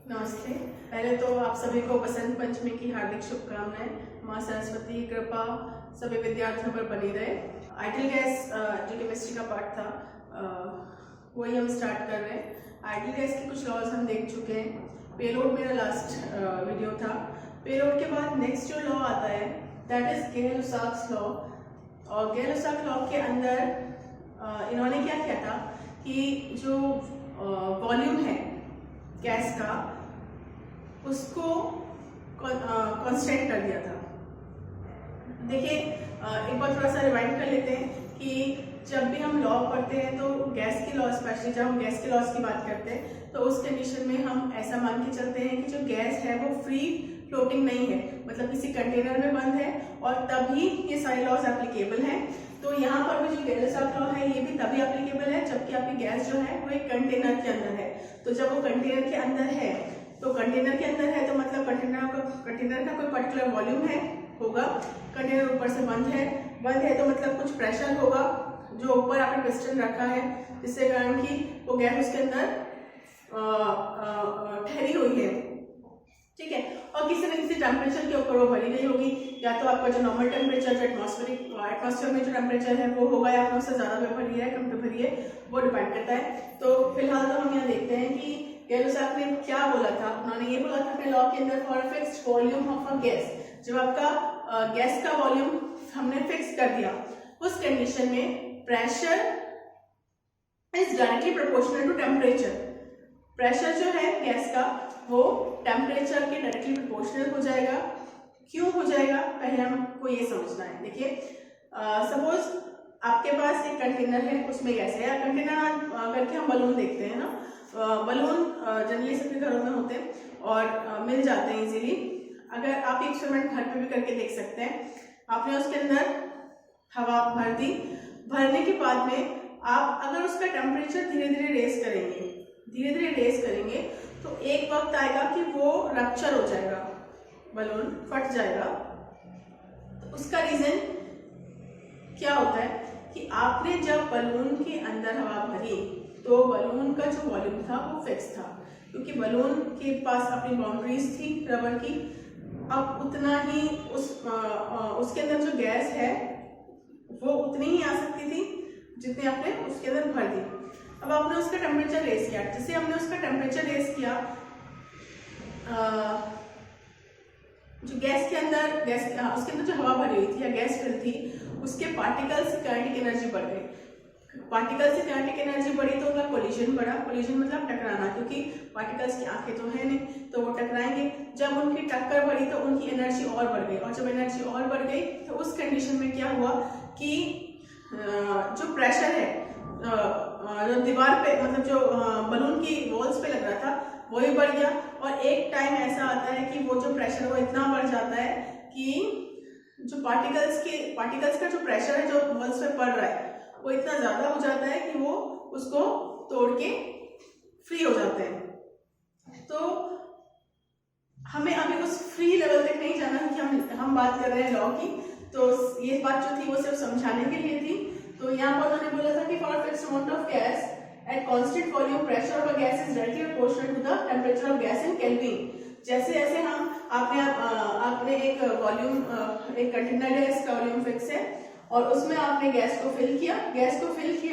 नमस्ते। पहले तो आप सभी को बसंत पंचमी की हार्दिक शुभकामनाएं। माँ सरस्वती की कृपा सभी विद्यार्थियों पर बनी रहे। आइडियल गैस जो केमिस्ट्री का पार्ट था वही हम स्टार्ट कर रहे हैं। आइडियल गैस के कुछ लॉज हम देख चुके हैं। पेलोड मेरा लास्ट वीडियो था। पेलोड के बाद नेक्स्ट जो लॉ आता है दैट इज गेल-लुसाक्स लॉ। और गेल-लुसाक लॉ के अंदर इन्होंने क्या किया था कि जो वॉल्यूम है गैस का उसको कांस्टेंट कर दिया था। देखिए एक बार थोड़ा सा रिवाइंड कर लेते हैं कि जब भी हम लॉ पढ़ते हैं तो गैस के लॉ, स्पेशली जब हम गैस के लॉस की बात करते हैं तो उस कंडीशन में हम ऐसा मान के चलते हैं कि जो गैस है वो फ्री फ्लोटिंग नहीं है, मतलब किसी कंटेनर में बंद है और तभी ये सारे लॉज एप्लीकेबल हैं। तो यहाँ पर भी जो गेल-लुसाक लॉ है ये भी तभी एप्लीकेबल है जबकि आपकी गैस जो है वो एक कंटेनर के अंदर है। तो जब वो कंटेनर के अंदर है तो कंटेनर के अंदर है तो मतलब कंटेनर का कोई पर्टिकुलर वॉल्यूम है होगा। कंटेनर ऊपर से बंद है तो मतलब कुछ प्रेशर होगा जो ऊपर आपने पिस्टन रखा है जिससे कारण कि वो गैस उसके अंदर ठहरी हुई है, ठीक है। और किसी न किसी टेम्परेचर के ऊपर वो भरी नहीं होगी, या तो आपका जो नॉर्मल टेम्परेचर जो एटमॉस्फेयर में जो टेम्परेचर है वो होगा या फिर उससे ज्यादा पे भरी है कम पे भरी है, वो डिपेंड करता है। तो फिलहाल तो हम यहाँ देखते हैं कि गेल-लुसाक ने क्या बोला था। उन्होंने ये बोला था अपने लॉ के अंदर for fixed volume of a gas, जब आपका गैस का वॉल्यूम हमने फिक्स कर दिया उस कंडीशन में pressure is directly proportional to temperature. Pressure जो है गैस का वो टेम्परेचर के डायरेक्टली प्रोपोर्शनल हो जाएगा। क्यों हो जाएगा पहले हमको ये समझना है। देखिए सपोज आपके पास एक कंटेनर है उसमें गैस है, या कंटेनर करके हम बलून देखते हैं ना, बलून जनरली सबके घरों में होते हैं और मिल जाते हैं इजीली। अगर आप एक्सपेरिमेंट घर पे भी करके देख सकते हैं। आपने उसके अंदर हवा भर दी, भरने के बाद में आप अगर उसका टेम्परेचर धीरे धीरे रेस करेंगे तो एक वक्त आएगा कि वो रप्चर हो जाएगा, बलून फट जाएगा। तो उसका रीजन क्या होता है कि आपने जब बलून के अंदर हवा भरी तो बलून का जो वॉल्यूम था वो फिक्स था, क्योंकि बलून के पास अपनी बाउंड्रीज थी रबर की। अब उतना ही उसके अंदर जो गैस है वो उतनी ही आ सकती थी जितनी आपने उसके अंदर भर दी। अब आपने उसका टेम्परेचर रेस किया, जैसे हमने उसका टेम्परेचर रेस किया जो गैस के अंदर उसके अंदर जो हवा भरी हुई थी या गैस फिल थी उसके पार्टिकल्स की काइनेटिक एनर्जी बढ़ गई। पार्टिकल्स की काइनेटिक एनर्जी बढ़ी तो उनका कोलिजन बढ़ा। कोलिजन मतलब टकराना, क्योंकि पार्टिकल्स की आंखें तो है नहीं तो वो टकराएंगे। जब उनकी टक्कर बढ़ी तो उनकी एनर्जी और बढ़ गई, और जब एनर्जी और बढ़ गई तो उस कंडीशन में क्या हुआ कि जो प्रेशर है जो दीवार पे मतलब जो बलून की वॉल्स पे लग रहा था वो भी बढ़ गया। और एक टाइम ऐसा आता है कि वो जो प्रेशर वो इतना बढ़ जाता है कि जो पार्टिकल्स का जो प्रेशर है जो वॉल्स पे पड़ रहा है वो इतना ज्यादा हो जाता है कि वो उसको तोड़ के फ्री हो जाते हैं। तो हमें अभी उस फ्री लेवल तक नहीं जाना कि हम बात कर रहे हैं लॉ की, तो ये बात जो थी वो सिर्फ समझाने के लिए थी। तो यहाँ पर उन्होंने बोला था कि for fixed amount of gas at constant volume pressure of a gas is directly proportional to the temperature of gas in kelvin. जैसे जैसे हम आपने एक वॉल्यूम एक कंटेनर है, इसका वॉल्यूम फिक्स है और उसमें आपने गैस को फिल किया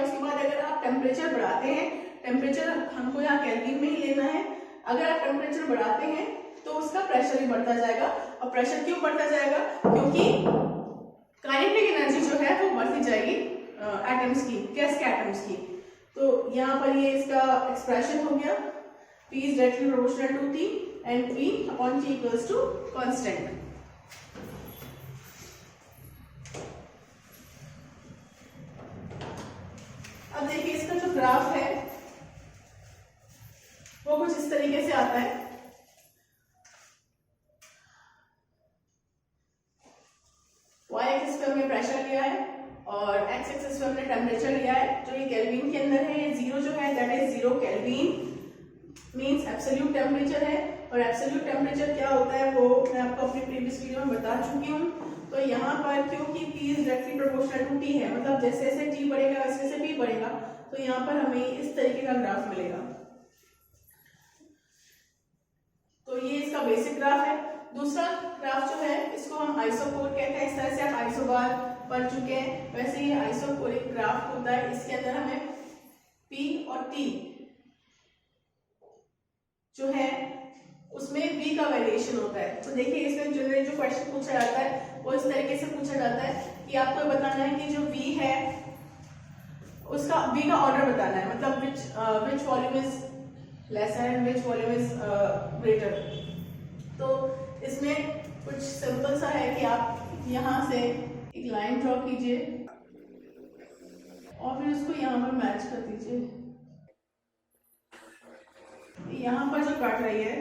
उसके बाद अगर आप टेम्परेचर बढ़ाते हैं, टेम्परेचर हमको यहाँ केल्विन में ही लेना है, अगर आप टेम्परेचर बढ़ाते हैं तो उसका प्रेशर भी बढ़ता जाएगा। और प्रेशर क्यों बढ़ता जाएगा? क्योंकि काइनेटिक एनर्जी जो है वो बढ़ती जाएगी एटम्स की, गैस के एटम्स की। तो यहाँ पर ये इसका एक्सप्रेशन हो गया, P is directly proportional to T and P upon T equals to constant। अब देखिए इसका जो ग्राफ है वो कुछ इस तरीके से आता है। y एक्सिस पे हमने प्रेशर लिया है और x एक्सिस पे हमने टेम्परेचर लिया है। जो ये केल्विन के अंदर है, ये जीरो जो है that is 0 kelvin means absolute temperature है। और एब्सोल्यूट टेम्परेचर क्या होता है वो मैं आपको अपनी प्रीवियस वीडियो में बता चुकी हूँ। तो यहाँ पर क्योंकि P is directly proportional to T है, मतलब जैसे जैसे T बढ़ेगा वैसे वैसे P बढ़ेगा, तो यहाँ पर हमें इस तरीके का ग्राफ मिलेगा। ये इसका बेसिक ग्राफ है। दूसरा ग्राफ जो है इसको हम आइसोकोर कहते हैं। इस तरह से आप आइसोबार पढ़ चुके हैं, वैसे ही आइसोकोरिक ग्राफ होता है। इसके अंदर हमें P और T जो है उसमें V का वेरिएशन होता है। तो देखिए इसमें जनरली जो क्वेश्चन पूछा जाता है वो इस तरीके से पूछा जाता है कि आपको बताना है कि जो V है उसका V का ऑर्डर बताना है, मतलब which volume is lesser and which volume is greater. तो इसमें कुछ सिंपल सा है कि आप यहाँ से एक लाइन ड्रॉ कीजिए और फिर उसको यहाँ पर मैच कर दीजिए। यहाँ पर जो कट रही है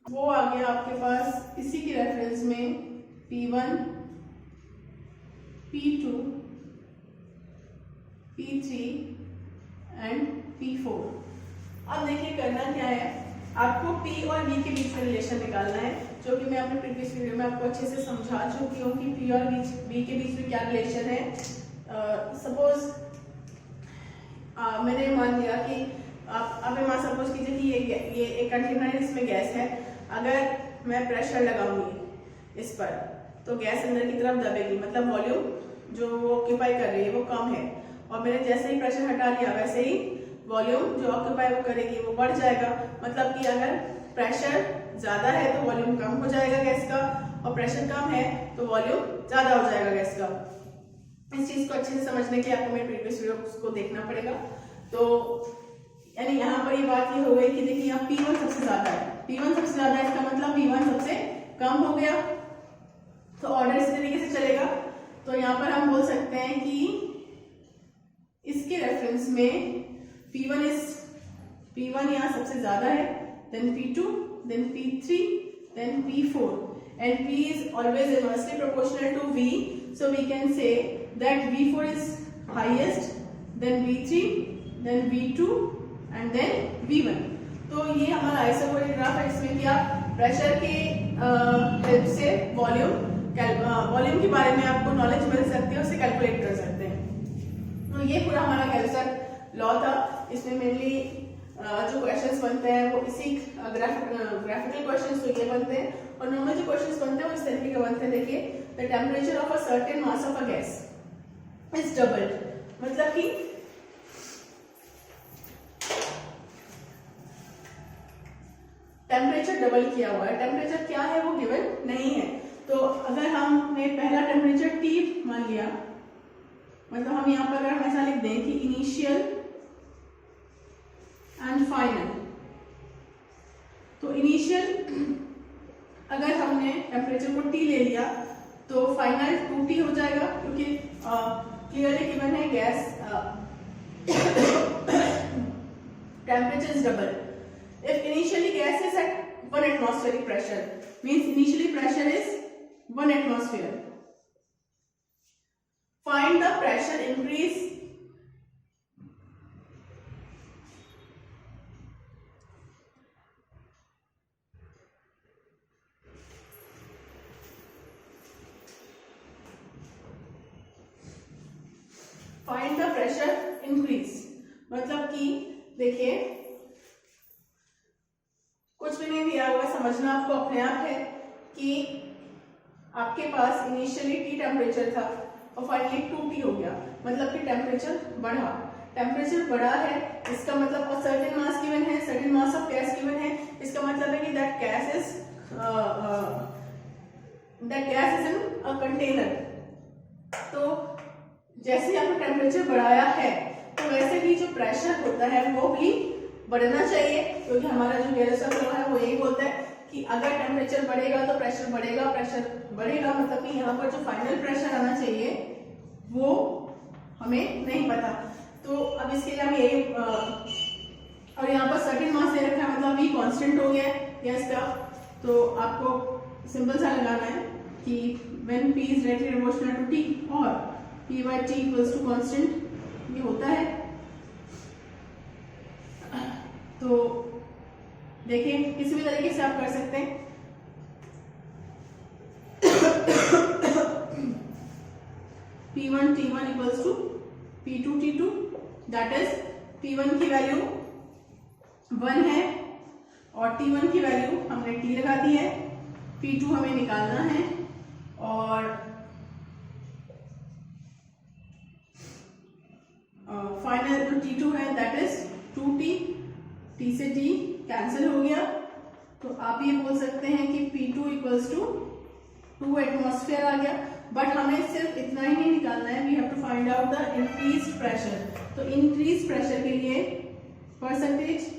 वो आ गया आपके पास इसी के रेफरेंस में P1, P2, P3 and P4। अब देखिए करना क्या है, आपको P और V के बीच में रिलेशन निकालना है, जो कि मैं अपने प्रीवियस वीडियो में आपको अच्छे से समझा चुकी हूँ कि P और V के बीच में क्या रिलेशन है। सपोज मैंने मान लिया कि आप मान सपोज कीजिए कि ये एक कंटेनर है, इसमें गैस है। अगर मैं प्रेशर लगाऊंगी इस पर तो गैस अंदर की तरफ दबेगी, मतलब वॉल्यूम जो वो ऑक्यूपाई कर रही है वो कम है। और मैंने जैसे ही प्रेशर हटा लिया वैसे ही वॉल्यूम जो ऑक्यूपाई वो करेगी वो बढ़ जाएगा। मतलब कि अगर प्रेशर ज्यादा है तो वॉल्यूम कम हो जाएगा गैस का, और प्रेशर कम है तो वॉल्यूम ज्यादा हो जाएगा गैस का। इस चीज को अच्छे से समझने के लिए आपको मेरे प्रीवियस वीडियो को देखना पड़ेगा। तो यानी यहाँ पर ये बात ये हो गई कि देखिए यहाँ P1 सबसे ज्यादा है, P1 सबसे ज्यादा है, इसका मतलब P1 सबसे कम हो गया। तो ऑर्डर इस तरीके से चलेगा। तो यहाँ पर हम बोल सकते हैं कि इसके रेफरेंस में P1 यहाँ सबसे ज्यादा है, then P2, then P3, then P4, and P is always inversely proportional to V, so we can say that V4 is highest, then V3, then V2 and then V1। तो ये हमारा isochoric graph है, इसमें कि आप pressure के help से volume के बारे में आपको नॉलेज मिल सकती है, उसे कैलकुलेट कर सकते हैं। तो ये पूरा हमारा कैल्कुलस लॉ था। इसमें मेनली जो क्वेश्चंस बनते हैं वो इसी ग्राफिकल क्वेश्चंस तो ये बनते हैं, और नॉर्मल जो क्वेश्चंस बनते हैं वो इस तरीके के बनते हैं। देखिए the temperature of a certain mass of a gas is doubled, मतलब कि टेम्परेचर डबल किया हुआ है। टेम्परेचर क्या है वो गिवन नहीं है। तो अगर हमने पहला टेम्परेचर T मान लिया, मतलब हम यहाँ पर अगर ऐसा लिख दें कि इनिशियल एंड फाइनल, तो इनिशियल अगर हमने टेम्परेचर को T ले लिया तो फाइनल 2T हो जाएगा, क्योंकि क्लियरली गिवन है gas temperature is double. If initially gas is at 1 atmospheric pressure, means initially pressure is 1 atmosphere. Find the pressure increase find the pressure increase, मतलब कि देखिए कुछ भी नहीं दिया हुआ, समझना आपको अपने आप है कि आपके पास इनिशियली T टेम्परेचर था और फाइनली 2T हो गया, मतलब कि टेम्परेचर बढ़ा। टेम्परेचर बढ़ा है इसका मतलब सर्टेन मास गिवन है, certain mass of gas given है, इसका मतलब है कि that gas is in a container. तो जैसे ही आपने टेम्परेचर बढ़ाया है तो वैसे ही जो प्रेशर होता है वो भी बढ़ना चाहिए, क्योंकि हमारा जो गेरसा लॉ है वो यही बोलता है कि अगर टेम्परेचर बढ़ेगा तो प्रेशर बढ़ेगा, प्रेशर बढ़ेगा मतलब कि यहाँ पर जो फाइनल प्रेशर आना चाहिए वो हमें नहीं पता। तो अब इसके लिए हम यही और यहाँ पर सर्टेन मास दे रखा है, मतलब V कांस्टेंट हो गया है गैस का। तो आपको सिंपल सा लगाना है कि when P is directly proportional to T और P by T equals to constant, ये होता है। तो देखिए किसी भी तरीके से आप कर सकते हैं। P1 T1 equals to P2 T2, that is P1 की वैल्यू 1 है और T1 की वैल्यू हमने T लगा दी है, P2 हमें निकालना है और फाइनल जो T2 है दैट इज 2T, T से T कैंसिल हो गया, तो आप ये बोल सकते हैं कि P2 इक्वल्स टू 2 एटमॉस्फेयर आ गया। बट हमें सिर्फ इतना ही नहीं निकालना है, we have to find out the increased pressure. तो इंक्रीज प्रेशर के लिए percentage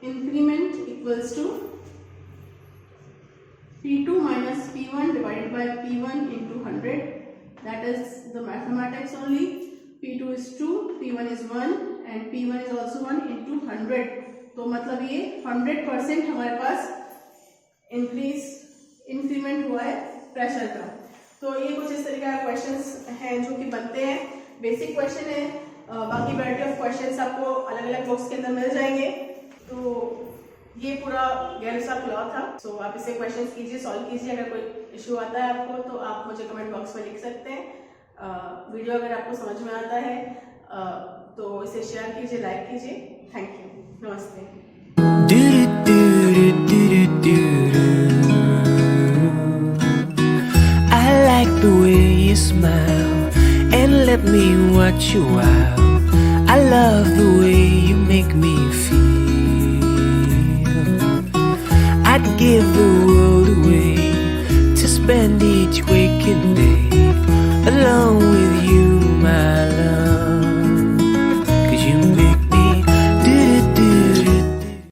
increment equals to P2 minus P1 divided by P1 into 100, that is the mathematics only. P2 is 2, P1 is 1 and P1 is also 1 into 100, तो मतलब ये 100% हमारे पास increment हुआ है pressure का। तो ये कुछ इस तरीके का क्वेश्चंस हैं जो कि बनते हैं, बेसिक क्वेश्चन है। बाकी वैरायटी ऑफ क्वेश्चंस आपको अलग अलग बुक्स के अंदर मिल जाएंगे। तो ये पूरा गैरसा लॉ था। सो आप इसे क्वेश्चंस कीजिए, सॉल्व कीजिए। अगर कोई इशू आता है आपको तो आप मुझे कमेंट बॉक्स में लिख सकते हैं। वीडियो अगर आपको समझ में आता है तो इसे शेयर कीजिए, लाइक कीजिए। थैंक यू, नमस्ते। I like the way you smile and let me watch you out. I love the way you make me feel. I'd give the world away to spend each waking day alone with you, my love.